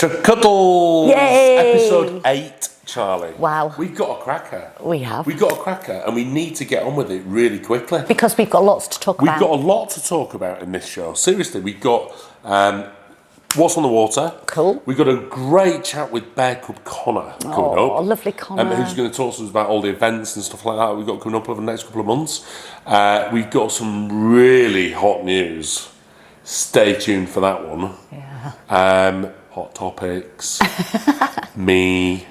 Extra Cuddles! Yay! Episode 8, Charlie. Wow. We've got a cracker. We have. We've got a cracker and we need to get on with it really quickly. Because we've got lots to talk We've about. got a lot to talk about in this show. Seriously, we've got What's on the Water. Cool. We've got a great chat with Bear Cub Conor coming up. Oh, lovely Conor. Who's going to talk to us about all the events and stuff like that we've got coming up over the next couple of months. We've got some really hot news. Stay tuned for that one. Yeah. Hot topics. Me.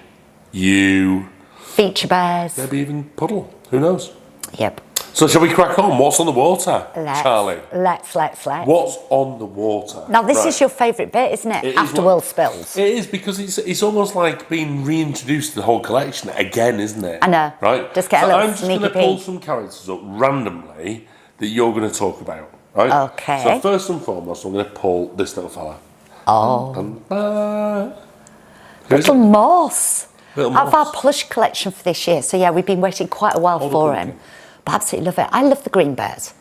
You. Feature bears. Maybe even Puddle. Who knows? Yep. So shall we crack on? What's on the water, Charlie? Let's. What's on the water? Now this is your favourite bit, isn't it? After Will spills. It is, because it's almost like being reintroduced to the whole collection again, isn't it? I know. Right? Just get a little sneaky I'm just going to pull peek. some characters up randomly that you're going to talk about. Right? Okay. So first and foremost, I'm going to pull this little fella. Oh. Little Moss. Little Out of our Moss. plush collection for this year. So yeah, we've been waiting quite a while for him. But I absolutely love it. I love the green bears.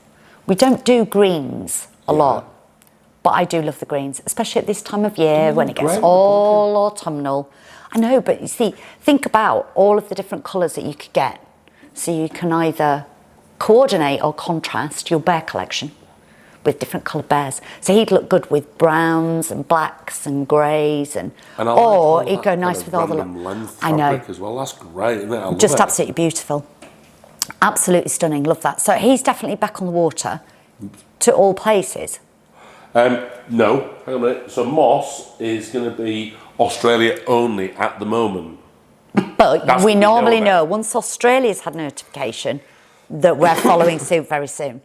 We don't do greens a lot. But I do love the greens, especially at this time of year when it gets all autumnal. I know, but you see, think about all of the different colours that you could get. So you can either coordinate or contrast your bear collection with different coloured bears. So he'd look good with browns and blacks and greys, or he'd go nice with all the length I know fabric as well. That's great, isn't it? I love just it. absolutely beautiful, absolutely stunning. Love that. So he's definitely back on the water to all places. No, hang on a minute. So Moss is going to be Australia only at the moment. But That's we what we normally know know once Australia's had notification that we're following suit very soon.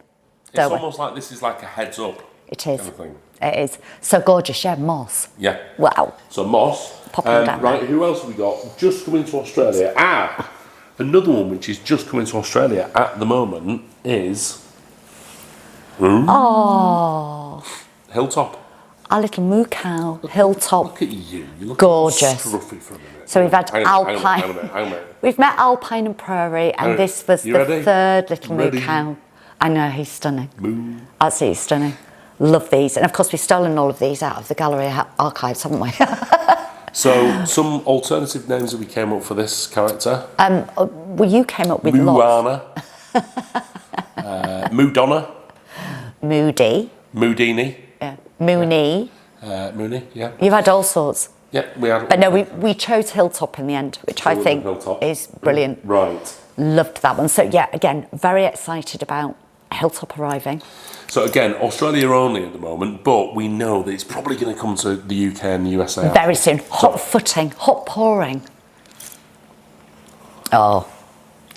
It's almost like this is like a heads up. It is. Kind of thing. It is. So gorgeous, yeah, Moss. Yeah. Wow. So Moss. Pop him down right, there. who else have we got? Just coming to Australia. Another one which is just coming to Australia at the moment is Hilltop. Our little moo cow, Hilltop. Look at you. You look Gorgeous. scruffy for a minute. So we've had Hang on a Alpine. minute. We've met Alpine and Prairie, and this was You the ready? third little moo Ready? cow. I know, he's stunning. Moo. Absolutely stunning. Love these. And of course, we've stolen all of these out of the gallery archives, haven't we? So, some alternative names that we came up for this character. Well, you came up with lots. Moana. Moodonna. Moody. Moodini. Yeah. Mooney. Mooney, yeah. You've had all sorts. Yeah, we had. But no, we chose Hilltop in the end, which I think Hilltop. is brilliant. Right. Loved that one. So yeah, again, very excited about Hilltop arriving. So again, Australia only at the moment, but we know that it's probably going to come to the UK and the USA. Very soon. Hot footing, hot pouring. Oh,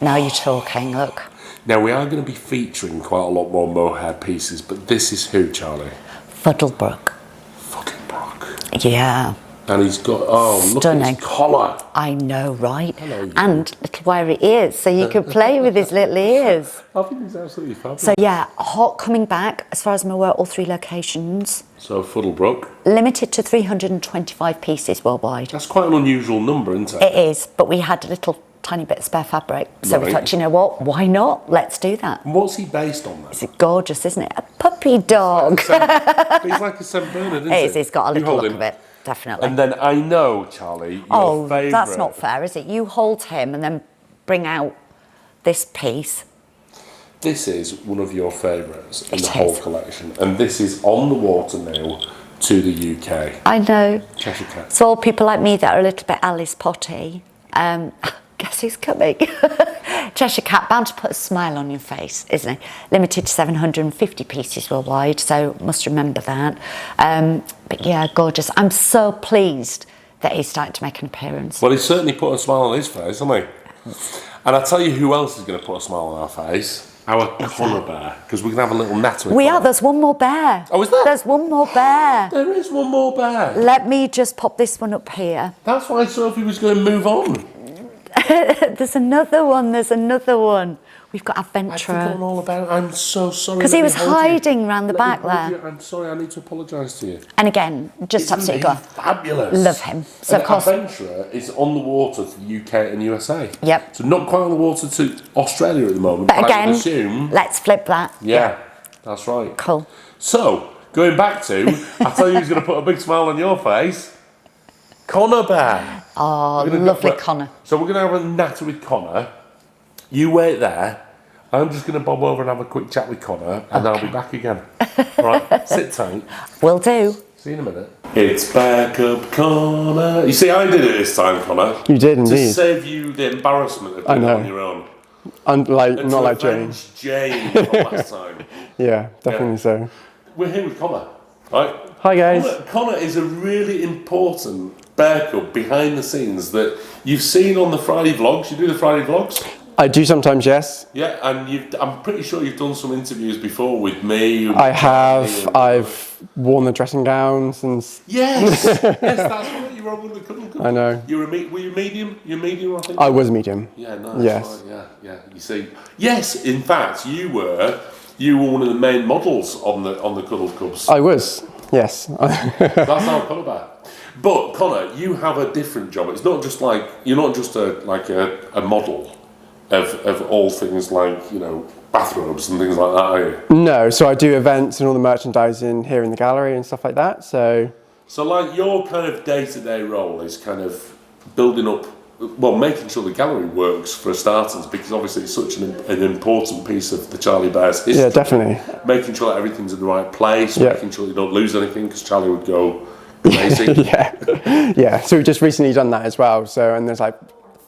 now you're talking, look. Now, we are going to be featuring quite a lot more mohair pieces, but this is who, Charlie? Fuddlebrook. Fuddlebrook. Yeah. And he's got, look Stunning. at his collar. I know, right? Hello, you. And little wiry ears, so you can play with his little ears. I think he's absolutely fabulous. So yeah, hot coming back, as far as I'm aware, all 3 locations. So Fuddlebrook. Limited to 325 pieces worldwide. That's quite an unusual number, isn't it? It is, but we had a little tiny bit of spare fabric. So we Right. thought, you know what, why not? Let's do that. And what's he based on then? It's gorgeous, isn't it? A puppy dog. But he's like a St. Bernard, isn't It he? is, he's got a You little hold look him. of it, definitely. And then I know, Charlie, your favourite. That's not fair, is it? You hold him and then bring out this piece. This is one of your favourites in It the whole is. collection. And this is on the water now to the UK. I know. Cheshire Cat. So all people like me that are a little bit Alice Potty, guess who's coming? Cheshire Cat, bound to put a smile on your face, isn't he? Limited to 750 pieces worldwide, so must remember that. But yeah, gorgeous. I'm so pleased that he's starting to make an appearance. Well, he's certainly put a smile on his face, hasn't he? And I tell you who else is going to put a smile on our face. Our Conor bear, because we're going to have a little natter. There's one more bear. Oh, is there? There's one more bear. There is one more bear. Let me just pop this one up here. That's why Sophie was going to move on. There's another one. We've got I've Adventurer. forgotten all about it. I'm so sorry. Because he was hiding round the back Let me there. hold you. I'm sorry, I need to apologise to you. And again, just Isn't absolutely he go. fabulous. Love him. So And of course, Adventurer is on the water to the UK and USA. Yep. So not quite on the water to Australia at the moment. but I again, would assume. let's flip that. Yeah, that's right. Cool. So going back to, I tell you, who's going to put a big smile on your face. Conor Bear. Oh, lovely Conor. So we're going to have a natter with Conor. You wait there. I'm just going to bob over and have a quick chat with Conor, and I'll be back again. Right, sit tight. Will do. See you in a minute. It's back up, Conor. You see, I did it this time, Conor. You did indeed. To save you the embarrassment of doing it on your own. Not like Jane. Jane from last time. Yeah, definitely so. We're here with Conor, right? Hi guys. Conor is a really important bear cub behind the scenes that you've seen on the Friday vlogs. You do the Friday vlogs? I do sometimes, yes. Yeah, and I'm pretty sure you've done some interviews before with me. I have. I've worn the dressing gowns and. Yes, yes, that's right. You were on the Cuddle Cup. I know. Were you medium? You're medium, I think. I was medium. Yeah, no. Yes. Right, yeah. You see, yes. In fact, you were one of the main models on the Cuddle Cubs. I was. Yes. That's how Conor Bear. But Conor, you have a different job. It's not just like you're not just a model of all things like bathrobes and things like that, are you? No, so I do events and all the merchandising here in the gallery and stuff like that. So like your kind of day-to-day role is kind of building up, well, making sure the gallery works for starters, because obviously it's such an important piece of the Charlie Bears history. Yeah, definitely. Making sure that everything's in the right place, Yeah. making sure you don't lose anything, because Charlie would go crazy. yeah. So we've just recently done that as well. So and there's like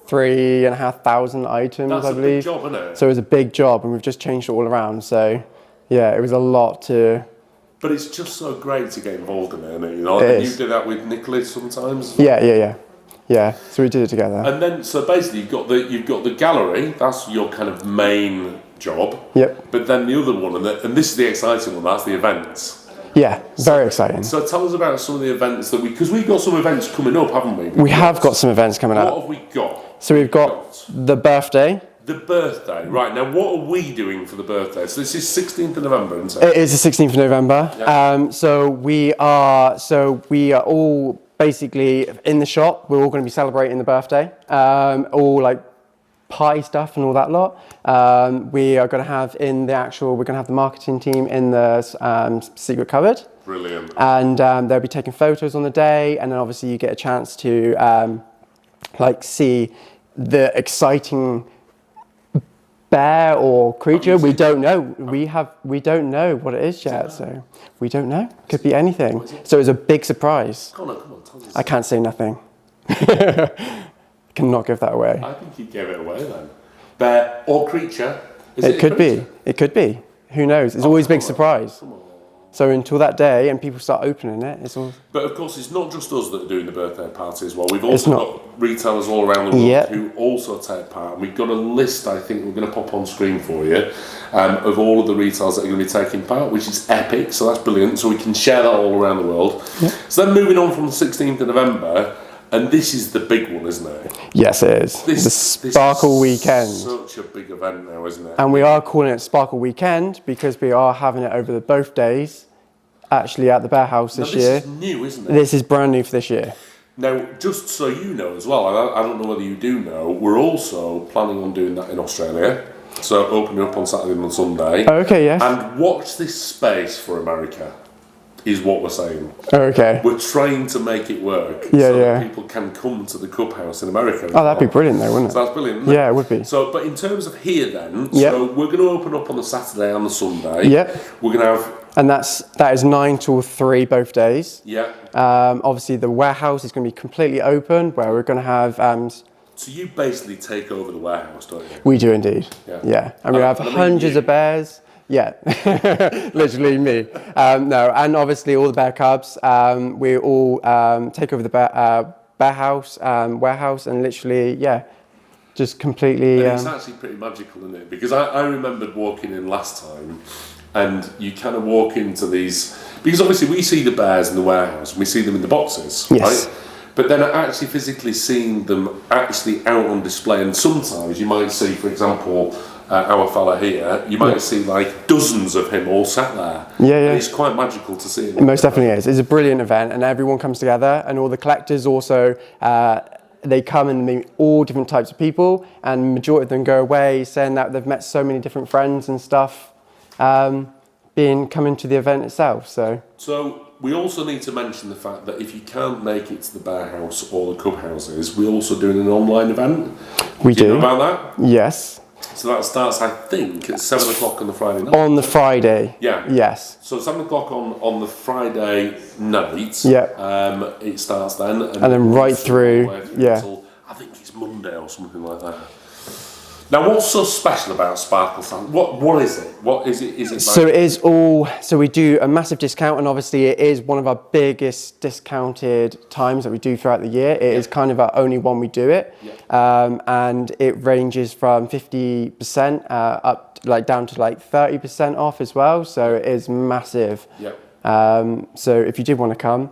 3,500 items, That's I believe. That's a big job, isn't it? So it was a big job, and we've just changed it all around. So yeah, it was a lot to. But it's just so great to get involved in it, isn't it? And you do that with Nicholas sometimes. Yeah. So we did it together. And then, so basically, you've got the gallery. That's your kind of main job. Yep. But then the other one, and this is the exciting one. That's the events. Yeah, very exciting. So tell us about some of the events because we've got some events coming up, haven't we? We have got some events coming up. What have we got? So we've got the birthday. The birthday, right. Now, what are we doing for the birthday? So this is 16th of November, isn't it? It is the 16th of November. Yeah. So we are all basically in the shop. We're all going to be celebrating the birthday. All like party stuff and all that lot. We are going to have we're going to have the marketing team in the secret cupboard. Brilliant. And they'll be taking photos on the day, and then obviously you get a chance to see the exciting bear or creature. We don't know. We don't know what it is yet, so we don't know. Could be anything. So it's a big surprise. Come on, tell us. I can't say nothing. Cannot give that away. I think you gave it away then. Bear or creature? It could be. It could be. Who knows? It's always a big surprise. Come on. So until that day and people start opening it, it's all. But of course, it's not just us that are doing the birthday party as well. We've also got retailers all around the world who also take part. And we've got a list, I think, we're going to pop on screen for you, of all of the retailers that are going to be taking part, which is epic. So that's brilliant. So we can share that all around the world. Yep. So then moving on from the 16th of November, and this is the big one, isn't it? Yes, it is. The Sparkle Weekend. Such a big event now, isn't it? And we are calling it Sparkle Weekend because we are having it over both days, actually at the Bear House this year. This is new, isn't it? This is brand new for this year. Now, just so you know as well, I don't know whether you do know, we're also planning on doing that in Australia. So opening up on Saturday and Sunday. Okay, yes. And watch this space for America. Is what we're saying. Okay. We're trying to make it work that people can come to the Club House in America. Oh, that'd be brilliant though, wouldn't it? So that's brilliant, isn't it? Yeah, it would be. So, but in terms of here then, so we're going to open up on the Saturday and the Sunday. Yeah. We're going to have... And that is 9 till 3 both days. Yeah. Obviously the warehouse is going to be completely open, where we're going to have... So you basically take over the warehouse, don't you? We do indeed. Yeah. And we have hundreds of bears. Yeah, literally me. No, and obviously all the bear cubs, we all take over the bear house, warehouse, and literally, just completely... And it's actually pretty magical, isn't it? Because I remembered walking in last time, and you kind of walk into these... Because obviously we see the bears in the warehouse, and we see them in the boxes, right? But then actually physically seeing them actually out on display, and sometimes you might see, for example... our fella here, you might see like dozens of him all sat there. And it's quite magical to see. It most definitely is. It's a brilliant event, and everyone comes together, and all the collectors also, they come and meet all different types of people, and the majority of them go away saying that they've met so many different friends and stuff, coming to the event itself. So we also need to mention the fact that if you can't make it to the Bear House or the Cub Houses, we're also doing an online event. We do. You know about that? Yes. So that starts, I think, at 7 o'clock on the Friday night. On the Friday. Yeah. Yes. So 7 o'clock on the Friday night. Yeah. It starts then. And then right through, yeah. Until, I think it's Monday or something like that. Now, what's so special about Sparkle Sound? What is it? What is it? Is it? So it is all. So we do a massive discount, and obviously it is one of our biggest discounted times that we do throughout the year. It is kind of our only one we do it, and it ranges from 50% up down to 30% off as well. So it is massive. So if you did want to come,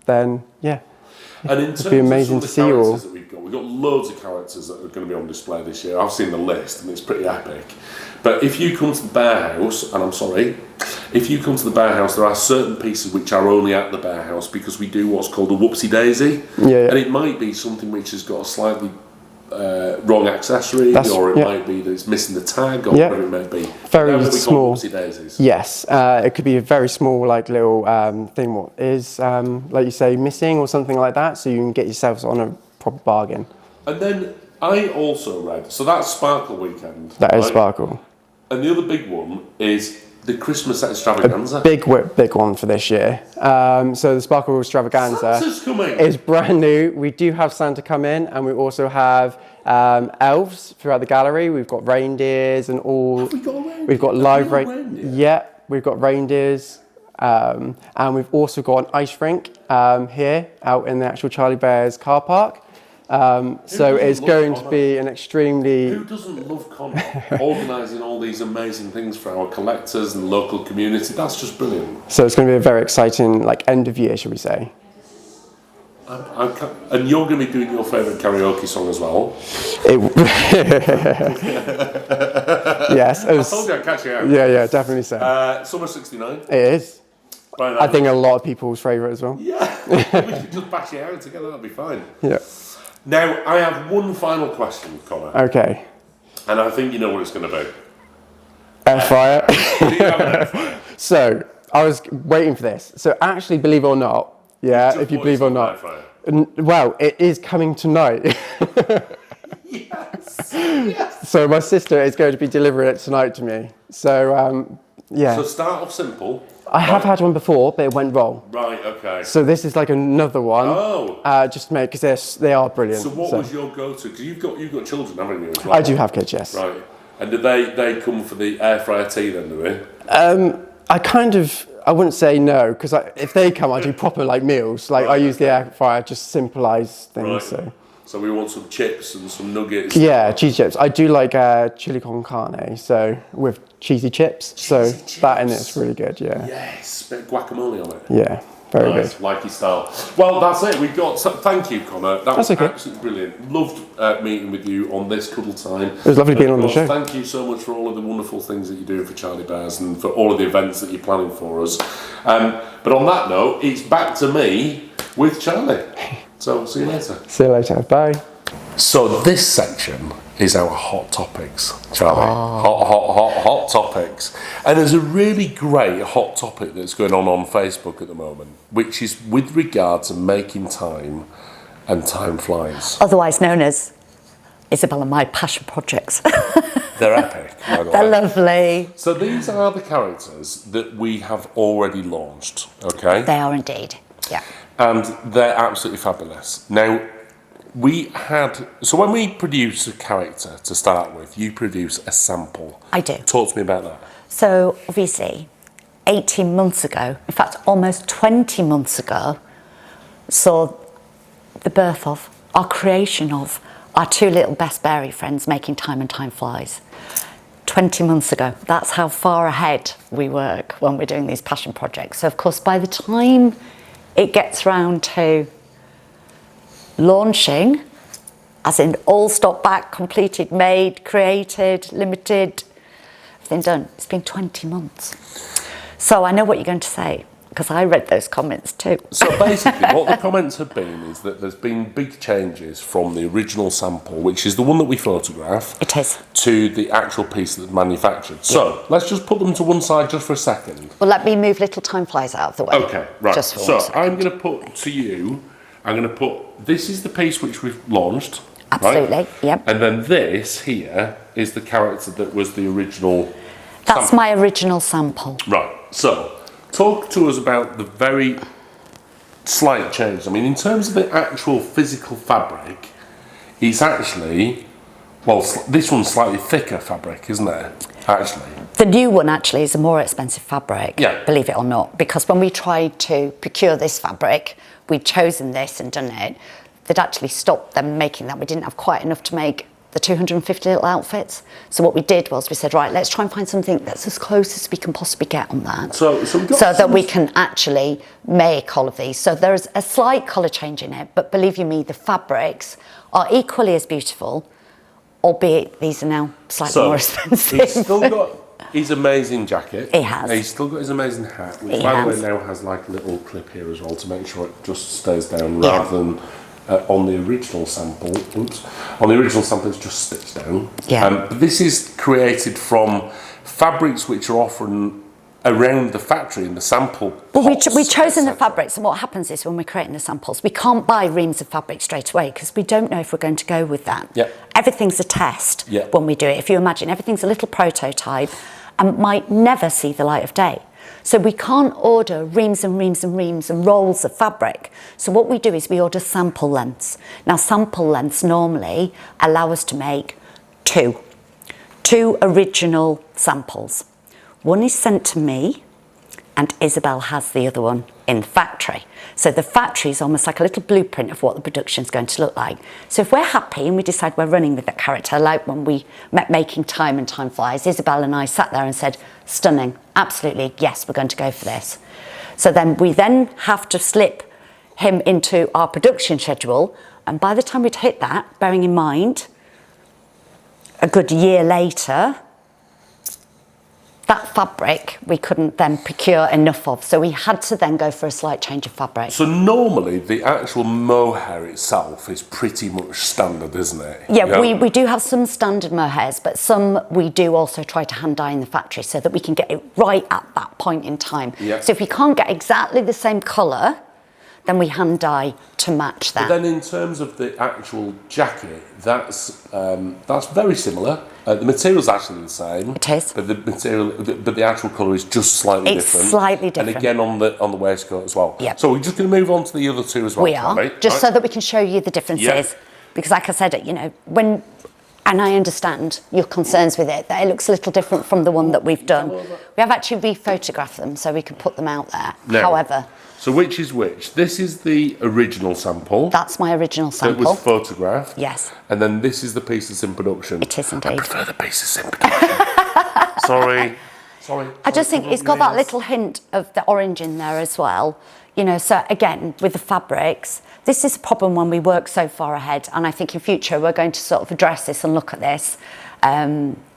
then yeah. And in terms it'd be amazing of to some see of the you all. characters that we've got loads of characters that are going to be on display this year. I've seen the list and it's pretty epic. But if you come to the Bear House, and I'm sorry, if you come to the Bear House, there are certain pieces which are only at the Bear House because we do what's called a whoopsie daisy. Yeah. And it might be something which has got a slightly wrong accessory, or it might be that it's missing the tag, or whatever it may be. Very small. Whoopsie daisies. Yes, it could be a very small, little thing. What is, like you say, missing or something like that, so you can get yourselves on a proper bargain. And then I also read, so that's Sparkle Weekend. That is Sparkle. And the other big one is the Christmas extravaganza. A big one for this year. So the Sparkle extravaganza Santa's coming. is brand new. We do have Santa come in, and we also have elves throughout the gallery. We've got reindeers and all. Have we got a reindeer? We've got live reindeer. Yeah, we've got reindeers. And we've also got an ice rink here out in the actual Charlie Bears car park. So it's going to be an extremely... Who doesn't love Conor organising all these amazing things for our collectors and local community? That's just brilliant. So it's going to be a very exciting end of year, shall we say. And you're going to be doing your favourite karaoke song as well. Yes. I told you I'd catch you out. Yeah, definitely so. Summer 69. It is. I think a lot of people's favourite as well. Yeah. We could just bash it out together, that'd be fine. Yeah. Now, I have one final question, Conor. Okay. And I think you know what it's going to be. Air fryer. Do you have an air fryer? So, I was waiting for this. So, actually, believe it or not, if you believe it or not, well, it is coming tonight. Yes. So, my sister is going to be delivering it tonight to me. So, yeah. So, start off simple. I have had one before, but it went wrong. Right, okay. So this is another one. Oh. Just to make, because they are brilliant. So what was your go-to? Because you've got children, haven't you, as well? I do have kids, yes. Right. And do they come for the air fryer tea then, do they? I wouldn't say no, because if they come, I do proper meals. I use the air fryer, just simplifies things. Right. So we want some chips and some nuggets. Yeah, cheese chips. I do chili con carne, so with cheesy chips. That in it's really good, yeah. Yes, bit of guacamole on it. Yeah, very good. Like your style. Well, that's it. We've got. Thank you, Conor. That was okay. Absolutely brilliant. Loved meeting with you on this Cuddle Time. It was lovely being on the show. Thank you so much for all of the wonderful things that you're doing for Charlie Bears and for all of the events that you're planning for us. But on that note, it's back to me with Charlie. So see you later. See you later. Bye. So this section is our hot topics, Charlie. Hot topics. And there's a really great hot topic that's going on Facebook at the moment, which is with regard to making time and time flies. Otherwise known as Isabel and my passion projects. They're epic, by the way. They're lovely. So these are the characters that we have already launched, okay? They are indeed, yeah. And they're absolutely fabulous. Now, so when we produce a character to start with, you produce a sample. I do. Talk to me about that. So obviously, 18 months ago, in fact, almost 20 months ago, saw the birth of, our creation of, our two little best berry friends making time and time flies. 20 months ago. That's how far ahead we work when we're doing these passion projects. So of course, by the time it gets round to launching, as in all stock back, completed, made, created, limited, everything done. It's been 20 months. So I know what you're going to say. because I read those comments too. So basically, what the comments have been is that there's been big changes from the original sample, which is the one that we photograph, It is. to the actual piece that's manufactured. So let's just put them to one side just for a second. Well, let me move little time flies out of the way. Okay, right. Just for So one second. I'm going to put to you, I'm going to put, this is the piece which we've launched. Absolutely, right? yep. And then this here is the character that was the original That's sample. my original sample. Right, so talk to us about the very slight change. I mean, in terms of the actual physical fabric, it's actually, well, this one's slightly thicker fabric, isn't it? Actually. The new one actually is a more expensive fabric, Yeah. believe it or not, because when we tried to procure this fabric, we'd chosen this and done it. They'd actually stopped them making that. We didn't have quite enough to make the 250 little outfits. So what we did was we said, right, let's try and find something that's as close as we can possibly get on that. So that we can actually make all of these. So there's a slight colour change in it, but believe you me, the fabrics are equally as beautiful, albeit these are now slightly more expensive. He's still got his amazing jacket. He has. He's still got his amazing hat, which He by has. the way now has like a little clip here as well to make sure it just stays down rather than on the original sample. Oops. On the original sample it's just stitched down. Yeah. But this is created from fabrics which are often around the factory in the sample. Well, pots, we've chosen the etc. fabrics, and what happens is when we're creating the samples, we can't buy reams of fabric straight away because we don't know if we're going to go with that. Yeah. Everything's a test Yeah. when we do it. If you imagine, everything's a little prototype and might never see the light of day. So we can't order reams and reams and reams and rolls of fabric. So what we do is we order sample lengths. Now, sample lengths normally allow us to make two original samples. One is sent to me, and Isabel has the other one in the factory. So the factory is almost like a little blueprint of what the production is going to look like. So if we're happy and we decide we're running with that character, like when we met Making Time and Time Flies, Isabel and I sat there and said, stunning, absolutely, yes, we're going to go for this. So then we then have to slip him into our production schedule, and by the time we'd hit that, bearing in mind, a good year later, that fabric we couldn't then procure enough of, so we had to then go for a slight change of fabric. So normally the actual mohair itself is pretty much standard, isn't it? Yeah, we do have some standard mohairs, but some we do also try to hand dye in the factory so that we can get it right at that point in time. Yeah. So if we can't get exactly the same colour, then we hand dye to match that. But then in terms of the actual jacket, that's very similar. The material's actually the same. It is. But the actual colour is just slightly It's different. slightly different. And again on the waistcoat as well. Yep. So we're just going to move on to the other two as well. We are, Charlie, just right? so that we can show you the differences. Yeah. Because like I said, you know, and I understand your concerns with it, that it looks a little different from the one that we've done. We have actually re-photographed them so we can put them out there. Now, However, so which is which? This is the original sample. that's my original That sample. was photographed. Yes. And then this is the piece that's in production. It is indeed. I prefer the piece that's in production. Sorry. I just think it's got that little hint of the orange in there as well. You know, so again, with the fabrics, this is a problem when we work so far ahead. And I think in future, we're going to sort of address this and look at this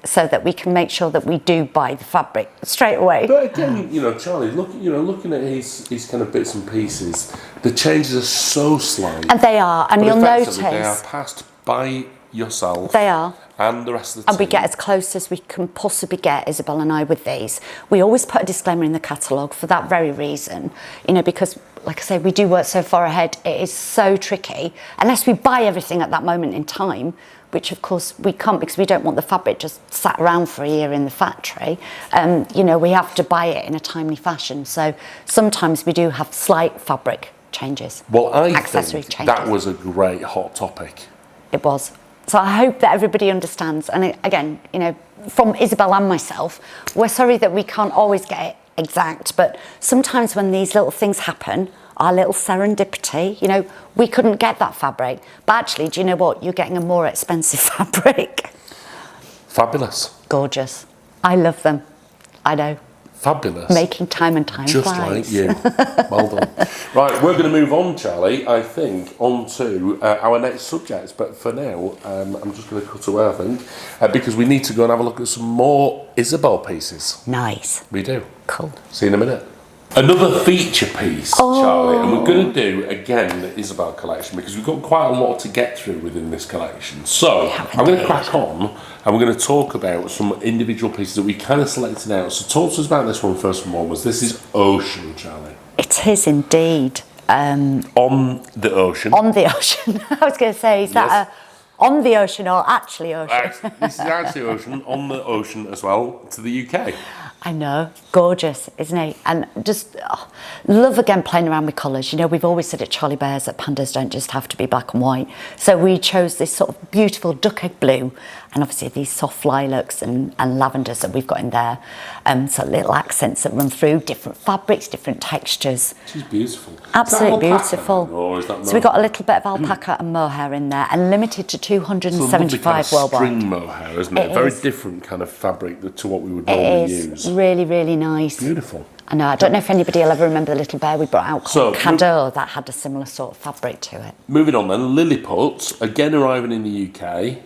so that we can make sure that we do buy the fabric straight away. But again, you know, Charlie, looking at his kind of bits and pieces, the changes are so slight. And they are, and but you'll effectively notice. they are passed by yourself. They are. And the rest of the And team. we get as close as we can possibly get, Isabel and I, with these. We always put a disclaimer in the catalogue for that very reason, you know, because, like I say, we do work so far ahead, it is so tricky. Unless we buy everything at that moment in time, which of course we can't because we don't want the fabric just sat around for a year in the factory. You know, we have to buy it in a timely fashion. So sometimes we do have slight fabric changes. Well, I accessory think changes. that was a great hot topic. It was. So I hope that everybody understands. And again, you know, from Isabel and myself, we're sorry that we can't always get it exact, but sometimes when these little things happen, our little serendipity, you know, we couldn't get that fabric. But actually, do you know what? You're getting a more expensive fabric. Fabulous. Gorgeous. I love them. I know. Fabulous. Making time and time Just flies. like you. Well done. Right, we're going to move on, Charlie, I think, on to our next subject. But for now, I'm just going to cut away, I think, because we need to go and have a look at some more Isabel pieces. Nice. We do. Cool. See you in a minute. Another feature piece, Charlie, and we're going to do, again, the Isabel collection, because we've got quite a lot to get through within this collection. So, I'm going to crack on, and we're going to talk about some individual pieces that we kind of selected out. So talk to us about this one first and foremost. This is Ocean, Charlie. It is indeed. On the ocean. On the ocean. I was going to say, is that on the ocean or actually ocean? This is actually ocean, on the ocean as well, to the UK. I know, gorgeous, isn't it? And just love again playing around with colours. You know, we've always said at Charlie Bears that pandas don't just have to be black and white. So we chose this sort of beautiful duck egg blue, and obviously these soft lilacs and lavenders that we've got in there. So little accents that run through, different fabrics, different textures. She's beautiful. Absolutely beautiful. Or is that so we've got a little bit of alpaca and mohair in there, and limited to 275 kind of worldwide. string mohair, isn't it? Very different kind of fabric to what we would normally use. Really, really nice. Beautiful. I know, I don't know if anybody will ever remember the little bear we brought out called Cadeau that had a similar sort of fabric to it. Moving on then, Lilliput, again arriving in the UK.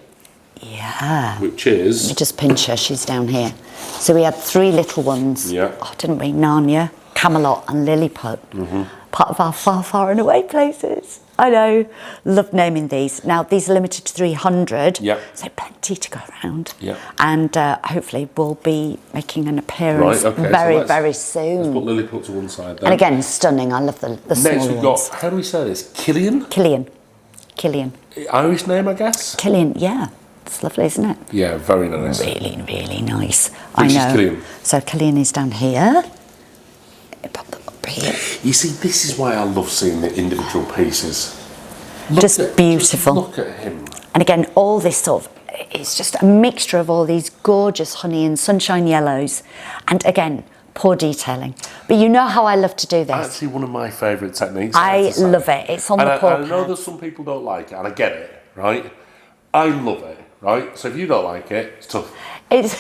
Yeah. Which is? Let me just pinch her, she's down here. So we had 3 little ones. Yeah. Oh, didn't we? Narnia, Camelot and Lilliput. Mm-hmm. Part of our far, far and away places. I know. Love naming these. Now, these are limited to 300. Yeah. So plenty to go around. Yeah. And hopefully we'll be making an appearance very soon. Let's put Lilliput to one side then. And again, stunning. I love the smaller Next we've got, how do we say this? Killian? Killian. Irish name, I guess? Killian, yeah. It's lovely, isn't it? Yeah, very nice. Really, really nice. Which is Killian? So Killian is down here. Pop them up here. You see, this is why I love seeing the individual pieces. Just beautiful. Just look at him. And again, all this sort of, it's just a mixture of all these gorgeous honey and sunshine yellows. And again, poor detailing. But you know how I love to do this. Actually, one of my favourite techniques. I love it. It's on the paw I know that some people don't like it, and I get it, right? I love it, right? So if you don't like it, it's tough. It's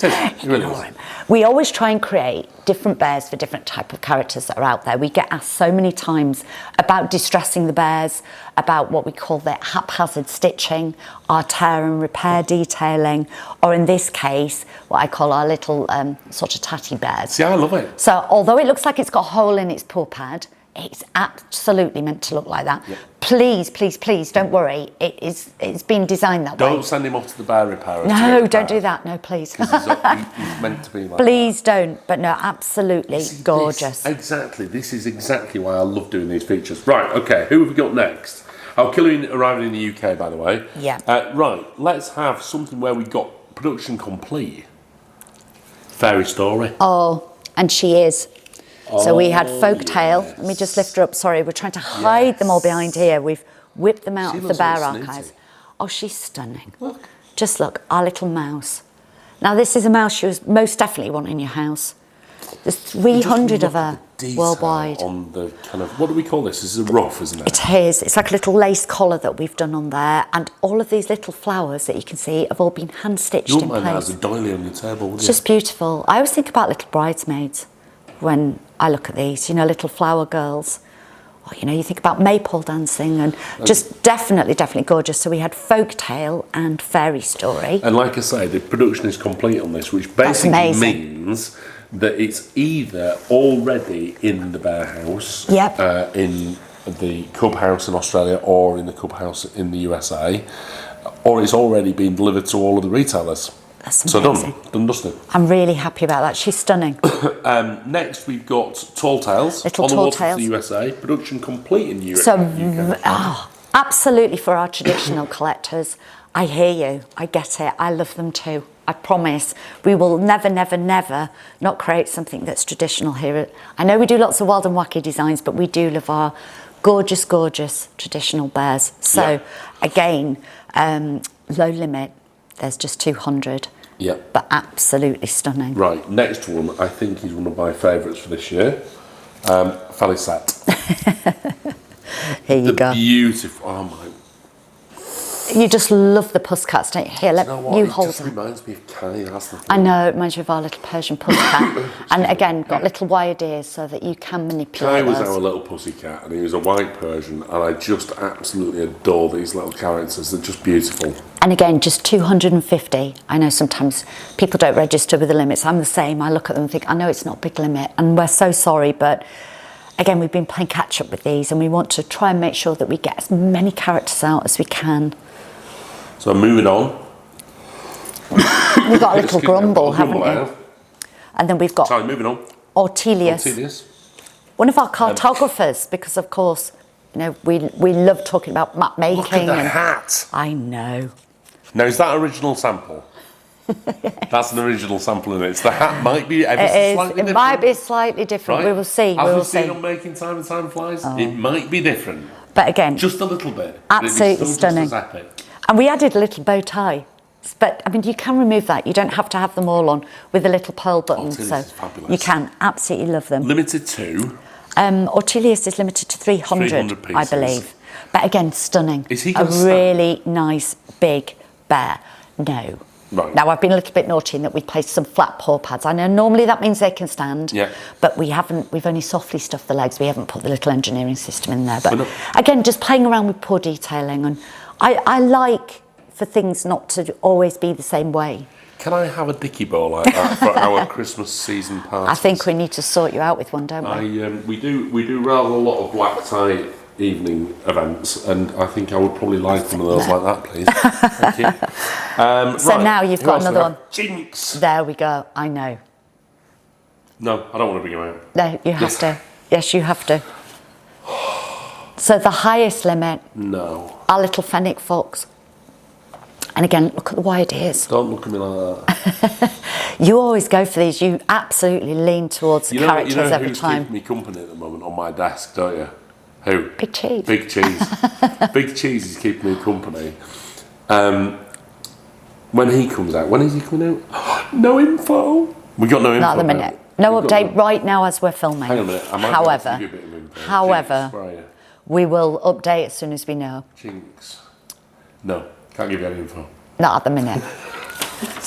It really is. We always try and create different bears for different type of characters that are out there. We get asked so many times about distressing the bears, about what we call the haphazard stitching, our tear and repair detailing, or in this case, what I call our little sort of tatty bears. See, I love it. So although it looks like it's got a hole in its paw pad, it's absolutely meant to look like that. Yep. Please, please, please, don't worry. It's been designed that way. Don't send him off to the bear repairer. No, don't do that. No, please. He's meant to be like Please don't. But no, absolutely that. gorgeous. Exactly. This is exactly why I love doing these features. Right, okay, who have we got next? Oh, Killian arriving in the UK, by the way. Yeah. Right, let's have something where we got production complete. Fairy story. Oh, and she is. So we had Folktale. Yes. Let me just lift her up. Sorry, we're trying to hide them all behind here. We've whipped them out She of the looks Bear really snooty. archives. Oh, she's stunning. Look. Just look, our little mouse. Now, this is a mouse you most definitely want in your house. There's 300 of her worldwide. On the kind of, what do we call this? This is a ruff, isn't it? It is. It's like a little lace collar that we've done on there, and all of these little flowers that you can see have all been hand stitched You in wouldn't mind that place. as a doily on your table, would It's you? just beautiful. I always think about little bridesmaids when I look at these, you know, little flower girls. Or, you know, you think about maypole dancing and just definitely gorgeous. So we had Folktale and Fairy Story. And like I say, the production is complete on this, which basically means that it's either already in the bear house, Yep. in the cub house in Australia or in the cub house in the USA, or it's already been delivered to all of the retailers. That's So amazing. done, dusted. I'm really happy about that. She's stunning. Next we've got Tall Tales Little on the Tall water for Tales. the USA, production complete in Europe. So, absolutely for our traditional collectors. I hear you. I get it. I love them too. I promise. We will never not create something that's traditional here. I know we do lots of wild and wacky designs, but we do love our gorgeous traditional bears. So, again, low limit. There's just 200. Yeah. But absolutely stunning. Right, next one, I think is one of my favourites for this year. Falisat. Here you go. Beautiful, oh my. You just love the pussycats, don't you? Here, let You know what? you It hold just them. reminds me of Kai, that's the thing. I know, it reminds you of our little Persian pussycat. And again, got little wired ears so that you can Kai manipulate was those. our little pussycat, and he was a white Persian, and I just absolutely adore these little characters. They're just beautiful. And again, just 250. I know sometimes people don't register with the limits. I'm the same. I look at them and think, I know it's not a big limit, and we're so sorry, but again, we've been playing catch up with these, and we want to try and make sure that we get as many characters out as we can. So moving on. We've got a little grumble, haven't we? And then we've got Sorry, moving on. Ortelius. One of our cartographers, because of course, you know, we love talking about map making. Look at the hat. I know. Now, is that original sample? That's an original sample, and the hat might be ever so slightly different. It might be slightly different. Right? We will see. As we will we've seen see. on Making Time and Time Flies, it might be different. But again, just a little bit. Absolutely stunning. Just as epic. And we added a little bow tie. But I mean, you can remove that. You don't have to have them all on with a little pearl button. So you can absolutely love them. Limited to? Ortelius is limited to 300 pieces. I believe. But again, stunning. Is he a really nice big bear? No. Right. Now I've been a little bit naughty in that we placed some flat paw pads. I know normally that means they can stand. Yeah. But we haven't. We've only softly stuffed the legs. We haven't put the little engineering system in there. But again, just playing around with paw detailing, and I like for things not to always be the same way. Can I have a dicky bow like that for our Christmas season party? I think we need to sort you out with one, don't we? We do rather a lot of black tie evening events, and I think I would probably like one of those like that, please. Thank you. So right. now you've got another one. Jinx. There we go. I know. No, I don't want to bring him out. No, you have to. Yes, you have to. So the highest limit. No. Our little fennec fox. And again, look at the wide ears. Don't look at me like that. You always go for these. You absolutely lean towards the characters every time. You know who's keeping me company at the moment on my desk, don't you? Who? Big Cheese. Big Cheese. Big Cheese is keeping me company. When he comes out, when is he coming out? No info. We got no info. Not at the minute. No update right now as we're filming. Hang on a minute. I might have to give you a bit of info. However, Jinx, we will update as soon as we know. Jinx. No, can't give you any info. Not at the minute.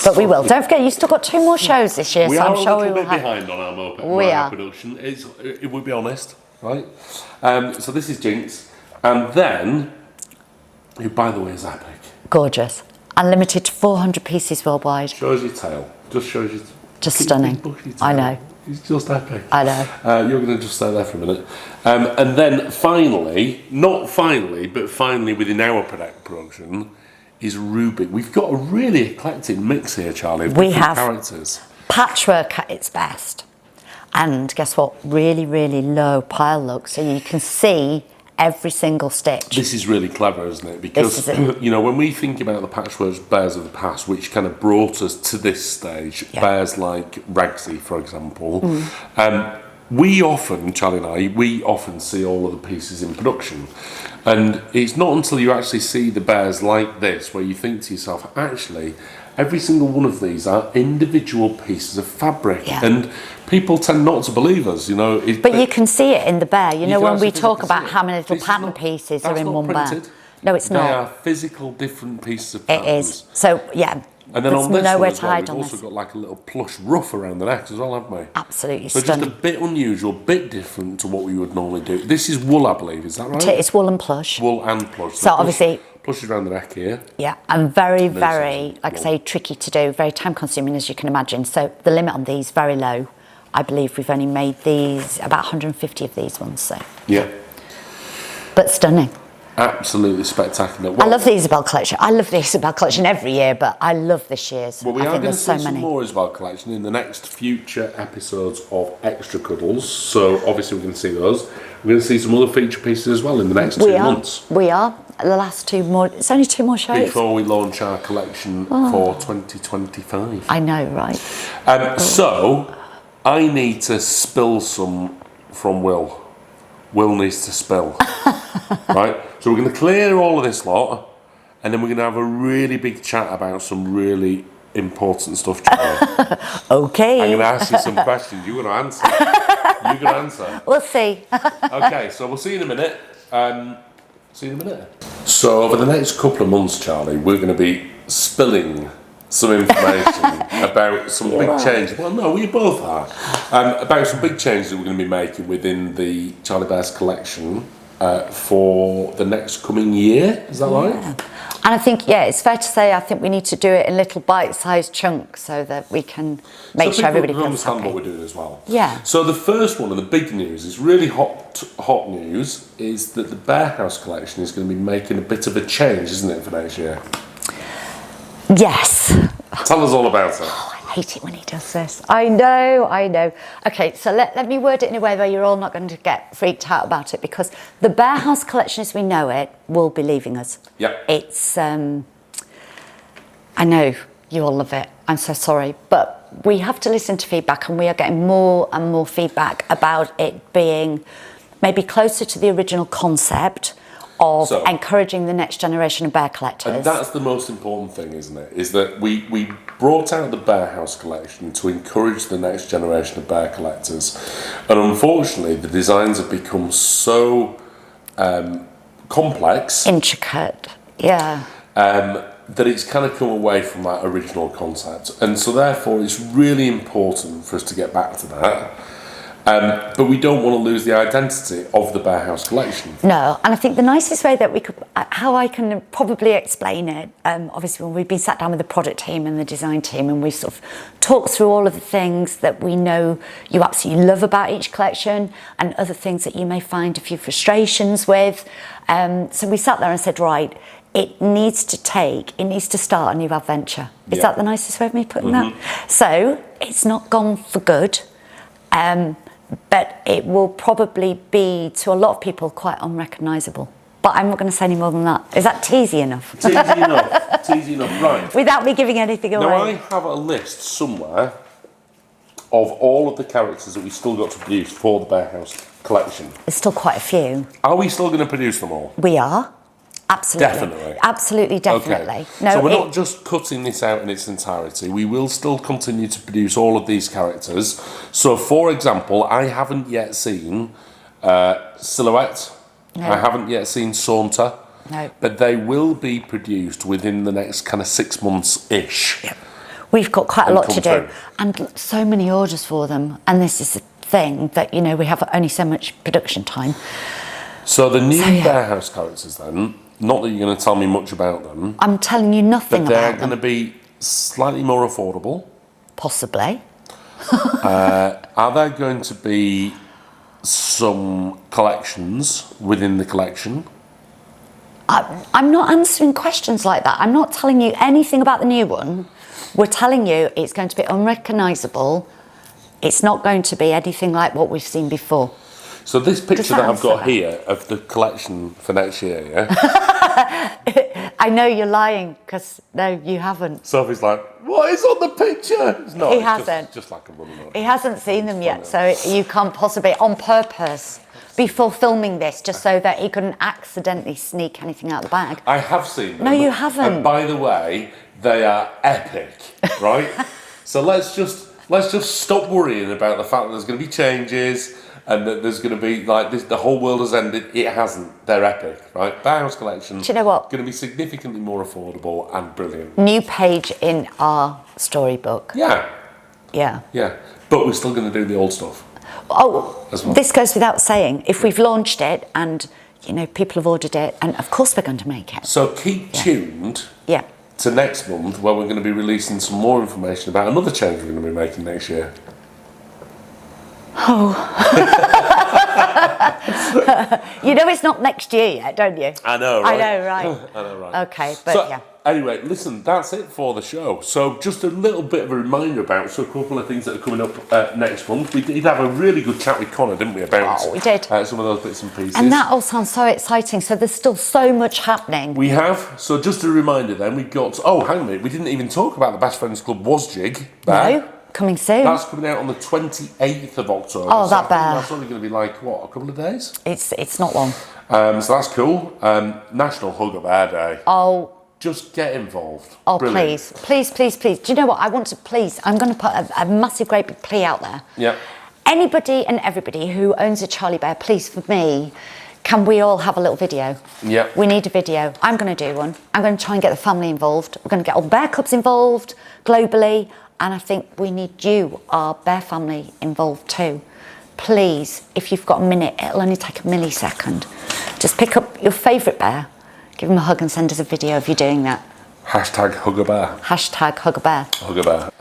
But we will. Don't forget, you've still got 2 more shows this year, so I'm sure we will have. We are a little bit behind on our Mohair production. It would be honest, right? So this is Jinx, and then, who by the way is epic. Gorgeous. And limited to 400 pieces worldwide. Shows your tail. Just shows you. Just stunning. I know. He's just epic. I know. You're going to just stay there for a minute. And then finally, not finally, but finally within our production, is Rubik. We've got a really eclectic mix here, Charlie, of different characters. Patchwork at its best. And guess what? Really, really low pile look, so you can see every single stitch. This is really clever, isn't it? Because, you know, when we think about the patchwork bears of the past, which kind of brought us to this stage, bears like Ragsy, for example, we often, Charlie and I, we often see all of the pieces in production. And it's not until you actually see the bears like this where you think to yourself, actually, every single one of these are individual pieces of fabric. And people tend not to believe us, you know. But you can see it in the bear. You know, when we talk about how many little pattern pieces are in one bear. No, it's not. They are physical, different pieces of patterns. It is. So, yeah. And then on this nowhere one to hide we've on also this. got like a little plush ruff around the neck as well, haven't we? Absolutely so stunning. just a bit unusual, bit different to what we would normally do. This is wool, I believe, is that right? It's wool and plush. Wool and plush. So obviously... Plush is around the neck here. Yeah, and very, very, like I say, tricky to do, very time consuming as you can imagine. So the limit on these, very low. I believe we've only made these, about 150 of these ones, so. Yeah. But stunning. Absolutely spectacular. I love the Isabel collection. I love the Isabel collection every year, but I love this year's. Well, we are going to see some more Isabel collection in the next future episodes of Extra Cuddles. So obviously we're going to see those. We're going to see some other feature pieces as well in the next 2 months. We are. The last 2 more. It's only 2 more shows. Before we launch our collection for 2025. I know, right? So I need to spill some from Will. Will needs to spill. Right? So we're going to clear all of this lot, and then we're going to have a really big chat about some really important stuff, Charlie. Okay. I'm going to ask you some questions. You're going to answer. You're going to answer. We'll see. Okay, so we'll see you in a minute. So over the next couple of months, Charlie, we're going to be spilling some information about some big changes. Well, no, we both are. About some big changes that we're going to be making within the Charlie Bears collection for the next coming year. Is that right? And I think, it's fair to say, I think we need to do it in little bite-sized chunks so that we can make sure everybody feels understand happy. what we're doing as well. Yeah. So the first one, and the big news, is really hot news, is that the Bear House collection is going to be making a bit of a change, isn't it, for next year? Yes. Tell us all about it. I hate it when he does this. I know. Okay, so let me word it in a way where you're all not going to get freaked out about it, because the Bear House collection as we know it will be leaving us. Yeah. It's, I know you all love it. I'm so sorry. But we have to listen to feedback, and we are getting more and more feedback about it being maybe closer to the original concept of encouraging the next generation of bear collectors. And that's the most important thing, isn't it? Is that we brought out the Bear House collection to encourage the next generation of bear collectors. And unfortunately, the designs have become so complex. Intricate, yeah. That it's kind of come away from that original concept. And so therefore, it's really important for us to get back to that. But we don't want to lose the identity of the Bear House collection. No, and I think the nicest way that we could, how I can probably explain it, obviously when we've been sat down with the product team and the design team, and we've sort of talked through all of the things that we know you absolutely love about each collection, and other things that you may find a few frustrations with. So we sat there and said, right, it needs to start a new adventure. Is that the nicest way of me putting that? So it's not gone for good. But it will probably be, to a lot of people, quite unrecognisable. But I'm not going to say any more than that. Is that teasy enough? Teasy enough, right. Without me giving anything away. Now, I have a list somewhere of all of the characters that we've still got to produce for the Bear House collection. There's still quite a few. Are we still going to produce them all? We are. Absolutely. Definitely. Absolutely, definitely. Okay. No, so we're not just cutting this out in its entirety. We will still continue to produce all of these characters. So, for example, I haven't yet seen Silhouette. No. I haven't yet seen Saunter. No. But they will be produced within the next kind of 6 months-ish. Yep. We've got quite a lot to do. through. And so many orders for them. And this is the thing that, we have only so much production time. So the new Bear House characters then, not that you're going to tell me much about them. I'm telling you nothing but they're about them. going to be slightly more affordable. Possibly. Are there going to be some collections within the collection? I'm not answering questions like that. I'm not telling you anything about the new one. We're telling you it's going to be unrecognisable. It's not going to be anything like what we've seen before. So this picture that I've got here of the collection for next year, yeah? I know you're lying, because no, you haven't. Sophie's like, what is on the picture? It's not. He it's hasn't. Just like a running note. He hasn't seen them yet, so you can't possibly, on purpose, before filming this, just so that he couldn't accidentally sneak anything out of the bag. I have seen them. No, you haven't. And by the way, they are epic, right? So let's just stop worrying about the fact that there's going to be changes and that there's going to be like this. The whole world has ended. It hasn't. They're epic, right? Bear House collection. Do you know what? Going to be significantly more affordable and brilliant. New page in our storybook. Yeah. Yeah. Yeah. But we're still going to do the old stuff. Oh, as well. This goes without saying. If we've launched it and people have ordered it, and of course we're going to make it. So keep tuned. Yeah. To next month, where we're going to be releasing some more information about another change we're going to be making next year. Oh. It's not next year yet, don't you? I know, right? I know, right. I know, right. Okay, but yeah. Anyway, listen, that's it for the show. So just a little bit of a reminder about a couple of things that are coming up next month. We did have a really good chat with Conor, didn't we, about we did. Some of those bits and pieces. And that all sounds so exciting. So there's still so much happening. We have. So just a reminder then, we've got... Oh, hang on a minute. We didn't even talk about the Best Friends Club Wasjig. No, coming soon. That's coming out on the 28th of October. Oh, so that I think bear. that's only going to be like, what, a couple of days? It's not long. So that's cool. National Hug a Bear Day. Oh. Just get involved. Oh, Brilliant. please. Do you know what? I want to please. I'm going to put a massive, great big plea out there. Yeah. Anybody and everybody who owns a Charlie Bear, please, for me, can we all have a little video? Yeah. We need a video. I'm going to do one. I'm going to try and get the family involved. We're going to get all the bear clubs involved globally. And I think we need you, our bear family, involved too. Please, if you've got a minute, it'll only take a millisecond. Just pick up your favourite bear, give him a hug and send us a video of you doing that. Hashtag hug a bear. Hashtag hug a bear. Hug a bear.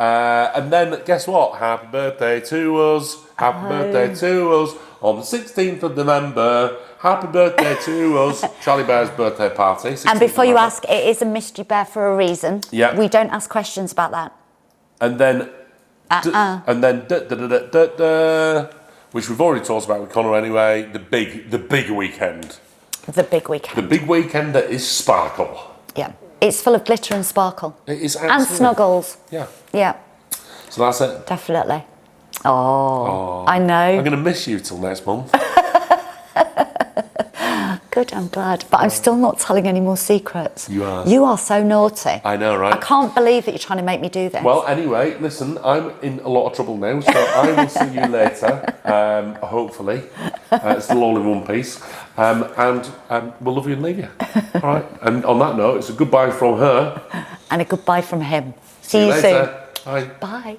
And then guess what? Happy birthday to us. Happy birthday to us on the 16th of November. Happy birthday to us. Charlie Bear's birthday party. And before you ask, it is a mystery bear for a reason. Yeah. We don't ask questions about that. And then, which we've already talked about with Conor anyway. The big weekend. The big weekend. The big weekend that is Sparkle. Yeah. It's full of glitter and sparkle. It is and absolutely. snuggles. Yeah. Yeah. So that's it. Definitely. Oh, I know. I'm going to miss you till next month. Good, I'm glad. But I'm still not telling any more secrets. You are. You are so naughty. I know, right? I can't believe that you're trying to make me do this. Well, anyway, listen, I'm in a lot of trouble now, so I will see you later, hopefully. It's still all in one piece. And we'll love you and leave you. All right? And on that note, it's a goodbye from her. And a goodbye from him. See you soon. later. Bye. Bye.